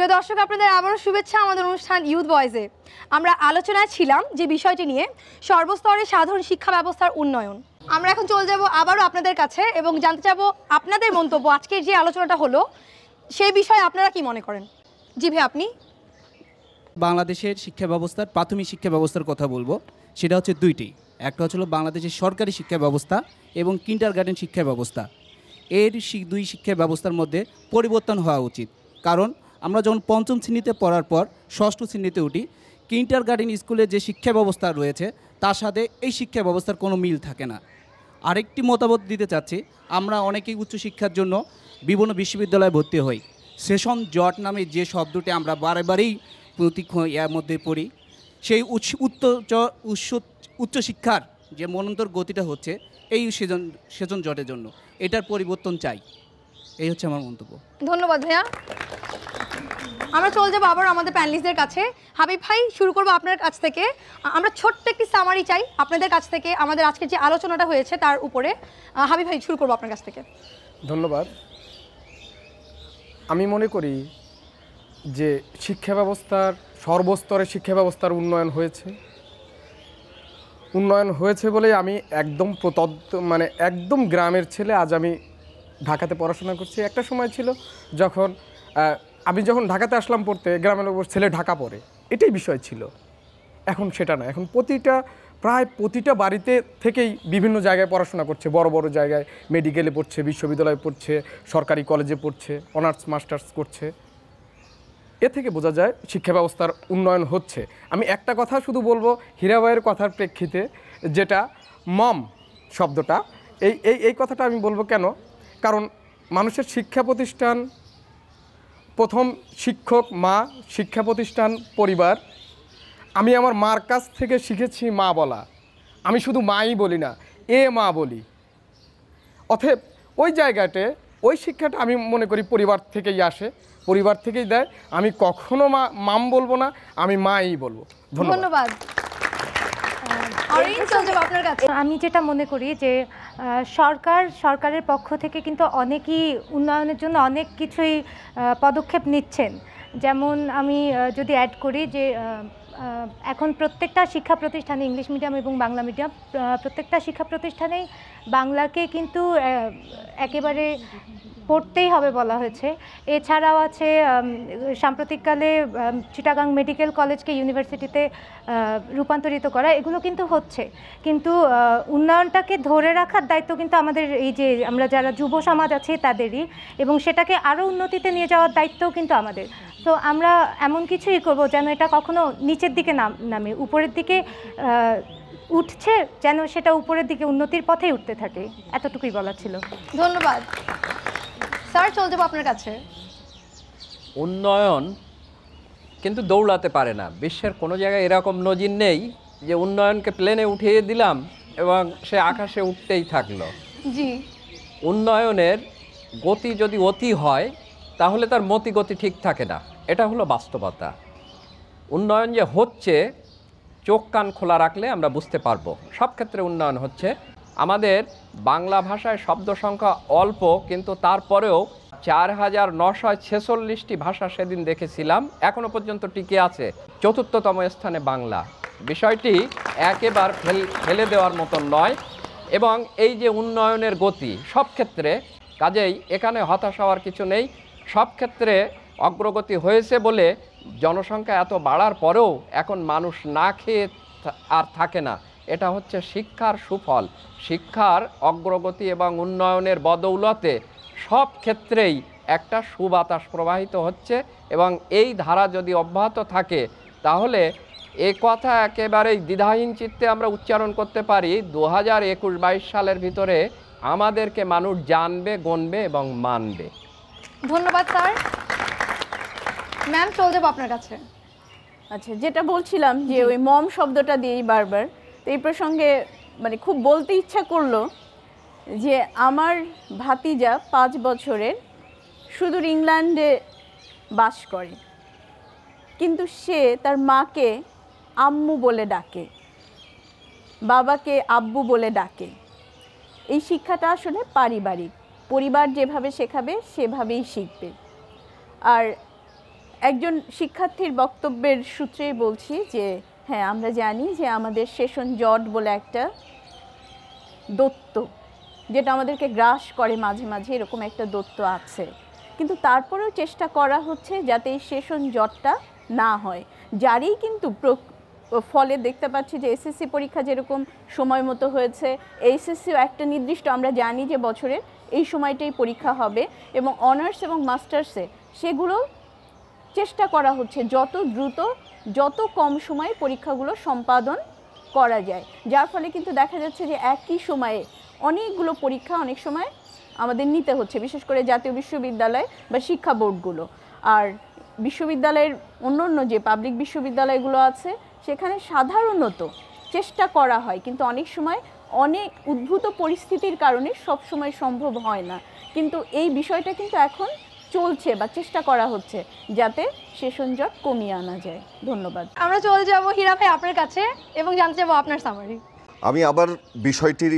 প্রিয় দর্শক, আপনাদের আবারও শুভেচ্ছা আমাদের অনুষ্ঠান ইউথ ভয়েসে। আমরা আলোচনায় ছিলাম যে বিষয়টি নিয়ে, সর্বস্তরের সাধারণ শিক্ষা ব্যবস্থার উন্নয়ন। আমরা এখন চলে যাব আবারও আপনাদের কাছে এবং জানতে চাবো আপনাদের মন্তব্য। আজকের যে আলোচনাটা হলো সেই বিষয়ে আপনারা কি মনে করেন? জি ভাই, আপনি। বাংলাদেশের শিক্ষা ব্যবস্থার প্রাথমিক শিক্ষা ব্যবস্থার কথা বলবো, সেটা হচ্ছে দুইটি। একটা হচ্ছিল বাংলাদেশের সরকারি শিক্ষা ব্যবস্থা এবং কিন্ডারগার্টেন শিক্ষা ব্যবস্থা। এর দুই শিক্ষা ব্যবস্থার মধ্যে পরিবর্তন হওয়া উচিত। কারণ আমরা যখন পঞ্চম শ্রেণীতে পড়ার পর ষষ্ঠ শ্রেণীতে উঠি, কিন্ডারগার্টেন স্কুলে যে শিক্ষা ব্যবস্থা রয়েছে তার সাথে এই শিক্ষা ব্যবস্থার কোনো মিল থাকে না। আরেকটি মতামত দিতে চাচ্ছি, আমরা অনেকেই উচ্চশিক্ষার জন্য বিভিন্ন বিশ্ববিদ্যালয়ে ভর্তি হই। সেশন জট নামে যে শব্দটি আমরা বারেবারেই এর মধ্যে পড়ি, সেই উচ্চশিক্ষার যে মনন্তর গতিটা হচ্ছে এই সেজন জটের জন্য, এটার পরিবর্তন চাই। এই হচ্ছে আমার মন্তব্য। ধন্যবাদ ভাইয়া। আমরা চলে যাবো আবার আমাদের প্যানেলিস্টদের কাছে। হাবিব ভাই, শুরু করবো আপনার কাছ থেকে। আমরা ছোট্ট একটি সামারি চাই আপনাদের কাছ থেকে আমাদের আজকের যে আলোচনাটা হয়েছে তার উপরে। হাবিব ভাই, শুরু করবো আপনার কাছ থেকে। ধন্যবাদ। আমি মনে করি যে শিক্ষা ব্যবস্থার সর্বস্তরের শিক্ষা ব্যবস্থার উন্নয়ন হয়েছে বলেই আমি একদম একদম গ্রামের ছেলে, আজ আমি ঢাকাতে পড়াশোনা করছি। একটা সময় ছিল যখন আমি ঢাকাতে আসলাম পড়তে, গ্রামের লোক ছেলে ঢাকা পড়ে, এটাই বিষয় ছিল। এখন সেটা না, এখন প্রায় প্রতিটা বাড়িতে থেকেই বিভিন্ন জায়গায় পড়াশোনা করছে, বড় বড় জায়গায় মেডিকেলে পড়ছে, বিশ্ববিদ্যালয়ে পড়ছে, সরকারি কলেজে পড়ছে, অনার্স মাস্টার্স করছে। এ থেকে বোঝা যায় শিক্ষা ব্যবস্থার উন্নয়ন হচ্ছে। আমি একটা কথা শুধু বলবো হীরাবাইয়ের কথার প্রেক্ষিতে, যেটা মম শব্দটা, এই কথাটা আমি বলবো কেন, কারণ মানুষের শিক্ষা প্রতিষ্ঠান, প্রথম শিক্ষক মা, শিক্ষা প্রতিষ্ঠান পরিবার। আমি আমার মার কাছ থেকে শিখেছি মা বলা। আমি শুধু মাই বলি না, এ মা বলি। অতএব ওই জায়গাতে ওই শিক্ষাটা আমি মনে করি পরিবার থেকেই আসে, পরিবার থেকেই দেয়। আমি কখনো মাম বলবো না, আমি মাই বলবো। ধন্যবাদ। আমি যেটা মনে করি যে সরকারের পক্ষ থেকে কিন্তু অনেকই উন্নয়নের জন্য অনেক কিছুই পদক্ষেপ নিচ্ছেন। যেমন আমি যদি অ্যাড করি যে এখন প্রত্যেকটা শিক্ষা প্রতিষ্ঠানে, ইংলিশ মিডিয়াম এবং বাংলা মিডিয়াম, প্রত্যেকটা শিক্ষা প্রতিষ্ঠানেই বাংলাকে কিন্তু একেবারে পড়তেই হবে বলা হয়েছে। এছাড়াও আছে সাম্প্রতিককালে চিটাগাং মেডিকেল কলেজকে ইউনিভার্সিটিতে রূপান্তরিত করা, এগুলো কিন্তু হচ্ছে। কিন্তু উন্নয়নটাকে ধরে রাখার দায়িত্ব কিন্তু আমাদের, এই যে আমরা যারা যুব সমাজ আছি তাদেরই, এবং সেটাকে আরও উন্নতিতে নিয়ে যাওয়ার দায়িত্বও কিন্তু আমাদের। তো আমরা এমন কিছুই করব যেন এটা কখনো নিচের দিকে নামে, উপরের দিকে উঠছে, যেন সেটা উপরের দিকে উন্নতির পথেই উঠতে থাকে। এতটুকুই বলার ছিল। ধন্যবাদ স্যার। চলে যাবো আপনার কাছে। উন্নয়ন কিন্তু দৌড়াতে পারে না। বিশ্বের কোনো জায়গায় এরকম নজির নেই যে উন্নয়নকে প্লেনে উঠিয়ে দিলাম এবং সে আকাশে উঠতেই থাকলো। জি, উন্নয়নের গতি যদি অতি হয় তাহলে তার মতিগতি ঠিক থাকে না, এটা হলো বাস্তবতা। উন্নয়ন যে হচ্ছে, চোখ কান খোলা রাখলে আমরা বুঝতে পারবো। সব ক্ষেত্রে উন্নয়ন হচ্ছে। আমাদের বাংলা ভাষায় শব্দ সংখ্যা অল্প, কিন্তু তারপরেও 4946টি ভাষা সেদিন দেখেছিলাম, এখনো পর্যন্ত টিকে আছে। ৪র্থতম স্থানে বাংলা। বিষয়টি একেবারে ফেলে দেওয়ার মতন নয়। এবং এই যে উন্নয়নের গতি সব ক্ষেত্রে, কাজেই এখানে হতাশ হওয়ার কিছু নেই। সব ক্ষেত্রে অগ্রগতি হয়েছে বলে জনসংখ্যা এত বাড়ার পরেও এখন মানুষ না খেয়ে আর থাকে না। এটা হচ্ছে শিক্ষার সুফল। শিক্ষার অগ্রগতি এবং উন্নয়নের বদৌলতে সব ক্ষেত্রেই একটা সুবাতাস প্রবাহিত হচ্ছে, এবং এই ধারা যদি অব্যাহত থাকে তাহলে এ কথা একেবারেই দ্বিধাহীন চিত্তে আমরা উচ্চারণ করতে পারি, 2021-22 সালের ভিতরে আমাদেরকে মানুষ জানবে, গণবে এবং মানবে। ধন্যবাদ স্যার। ম্যাম, চলে যাবো আপনার কাছে। আচ্ছা, যেটা বলছিলাম যে ওই মম শব্দটা দিয়েই বারবার, তো এই প্রসঙ্গে খুব বলতে ইচ্ছা করলো যে আমার ভাতিজা 5 বছরের, সুদূর ইংল্যান্ডে বাস করে, কিন্তু সে তার মাকে আম্মু বলে ডাকে, বাবাকে আব্বু বলে ডাকে। এই শিক্ষাটা আসলে পারিবারিক, পরিবার যেভাবে শেখাবে সেভাবেই শিখবে। আর একজন শিক্ষার্থীর বক্তব্যের সূত্রেই বলছি যে হ্যাঁ, আমরা জানি যে আমাদের সেশন জট বলে একটা দৈত্য, যেটা আমাদেরকে গ্রাস করে মাঝে মাঝে, এরকম একটা দৈত্য আছে। কিন্তু তারপরেও চেষ্টা করা হচ্ছে যাতে এই সেশন জটটা না হয়। যারই কিন্তু ফলে দেখতে পাচ্ছি যে এসএসসি পরীক্ষা যেরকম সময় মতো হয়েছে, এইচএসসিও একটা নির্দিষ্ট, আমরা জানি যে বছরের এই সময়টাই পরীক্ষা হবে, এবং অনার্স এবং মাস্টার্সে সেগুলো চেষ্টা করা হচ্ছে যত দ্রুত, যত কম সময়ে পরীক্ষাগুলো সম্পাদন করা যায়। যার ফলে কিন্তু দেখা যাচ্ছে যে একই সময়ে অনেকগুলো পরীক্ষা অনেক সময় আমাদের নিতে হচ্ছে, বিশেষ করে জাতীয় বিশ্ববিদ্যালয় বা শিক্ষা বোর্ডগুলো। আর বিশ্ববিদ্যালয়ের অন্য যে পাবলিক বিশ্ববিদ্যালয়গুলো আছে সেখানে সাধারণত চেষ্টা করা হয়, কিন্তু অনেক সময় অনেক উদ্ভূত পরিস্থিতির কারণে সব সময় সম্ভব হয় না। কিন্তু এই বিষয়টা কিন্তু এখন চলছে বা চেষ্টা করা হচ্ছে যাতে সেশন জট কমিয়ে আনা যায়। ধন্যবাদ। আমরা চলে যাব হীরা ভাই আপনার কাছে এবং জানতে চাবো আপনার সামারি। আমি আবার বিষয়টির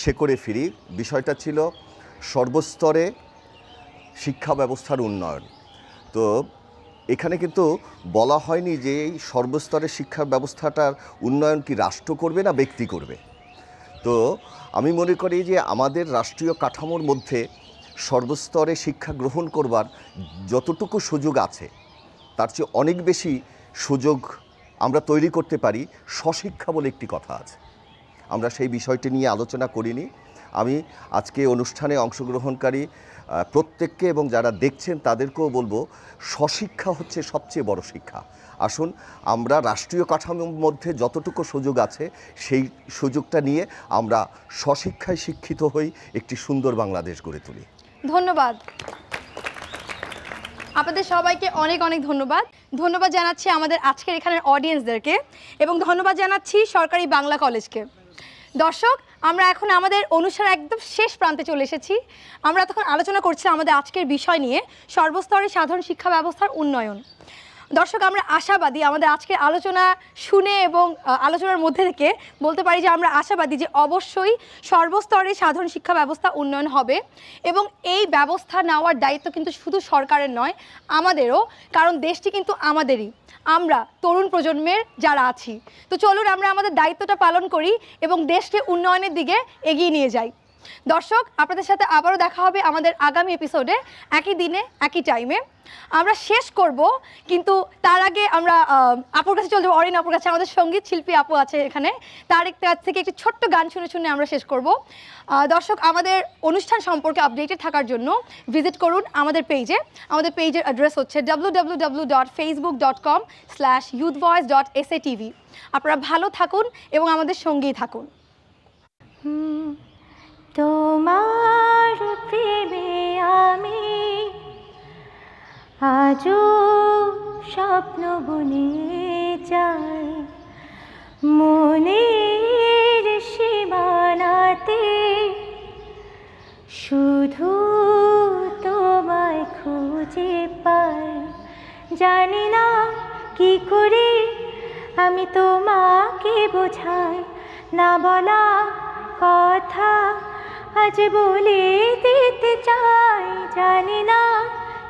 শেকড়ে ফিরি। বিষয়টা ছিল সর্বস্তরে শিক্ষা ব্যবস্থার উন্নয়ন। তো এখানে কিন্তু বলা হয়নি যে এই সর্বস্তরের শিক্ষা ব্যবস্থাটার উন্নয়ন কি রাষ্ট্র করবে না ব্যক্তি করবে। তো আমি মনে করি যে আমাদের রাষ্ট্রীয় কাঠামোর মধ্যে সর্বস্তরে শিক্ষা গ্রহণ করবার যতটুকু সুযোগ আছে তার চেয়ে অনেক বেশি সুযোগ আমরা তৈরি করতে পারি। স্বশিক্ষা বলে একটি কথা আছে, আমরা সেই বিষয়টি নিয়ে আলোচনা করিনি। আমি আজকে অনুষ্ঠানে অংশগ্রহণকারী প্রত্যেককে এবং যারা দেখছেন তাদেরকেও বলবো, স্বশিক্ষা হচ্ছে সবচেয়ে বড় শিক্ষা। আসুন আমরা রাষ্ট্রীয় কাঠামোর মধ্যে যতটুকু সুযোগ আছে সেই সুযোগটা নিয়ে আমরা স্বশিক্ষায় শিক্ষিত হই, একটি সুন্দর বাংলাদেশ গড়ে তুলি। ধন্যবাদ আপনাদের সবাইকে, অনেক অনেক ধন্যবাদ। ধন্যবাদ জানাচ্ছি আমাদের আজকের এখানের অডিয়েন্সদেরকে এবং ধন্যবাদ জানাচ্ছি সরকারি বাংলা কলেজকে। দর্শক, আমরা এখন আমাদের অনুষ্ঠানের একদম শেষ প্রান্তে চলে এসেছি। আমরা তখন আলোচনা করছিলাম আমাদের আজকের বিষয় নিয়ে, সর্বস্তরে সাধারণ শিক্ষা ব্যবস্থার উন্নয়ন। দর্শক, আমরা আশাবাদী আমাদের আজকের আলোচনা শুনে এবং আলোচনার মধ্যে থেকে বলতে পারি যে আমরা আশাবাদী যে অবশ্যই সর্বস্তরে সাধারণ শিক্ষা ব্যবস্থা উন্নয়ন হবে এবং এই ব্যবস্থা নেওয়ার দায়িত্ব কিন্তু শুধু সরকারের নয়, আমাদেরও, কারণ দেশটি কিন্তু আমাদেরই, আমরা তরুণ প্রজন্মের যারা আছি। তো চলুন আমরা আমাদের দায়িত্বটা পালন করি এবং দেশকে উন্নয়নের দিকে এগিয়ে নিয়ে যাই। দর্শক, আপনাদের সাথে আবারও দেখা হবে আমাদের আগামী এপিসোডে, একই দিনে একই টাইমে। আমরা শেষ করব, কিন্তু তার আগে আমরা আপুর কাছে চলে যাবো, অরিন আপুর কাছে। আমাদের সঙ্গীত শিল্পী আপু আছে এখানে, তার কাছ থেকে একটি ছোট্ট গান শুনে শুনে আমরা শেষ করব। দর্শক, আমাদের অনুষ্ঠান সম্পর্কে আপডেটেড থাকার জন্য ভিজিট করুন আমাদের পেজে। আমাদের পেজের অ্যাড্রেস হচ্ছে www.facebook.com/youthvoice.satv। আপনারা ভালো থাকুন এবং আমাদের সঙ্গেই থাকুন। তোমার প্রেমে আমি আজও স্বপ্ন বুনে যাই, মনের সীমানাতে শুধু তোমায় খুঁজে পাই। জানি না কি করে আমি তোমাকে বোঝাই, না বলা কথা আজ বলে দিতে চাই। জানি না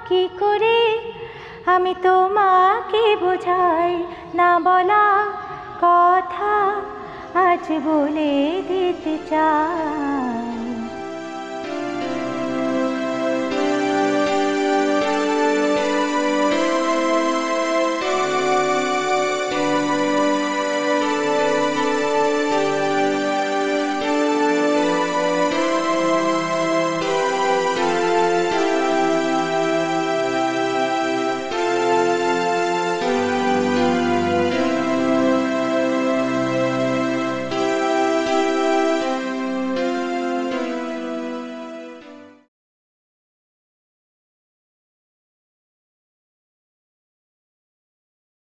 কি করে আমি তোমাকে বোঝাই, না বলা কথা আজ বলে দিতে চাই।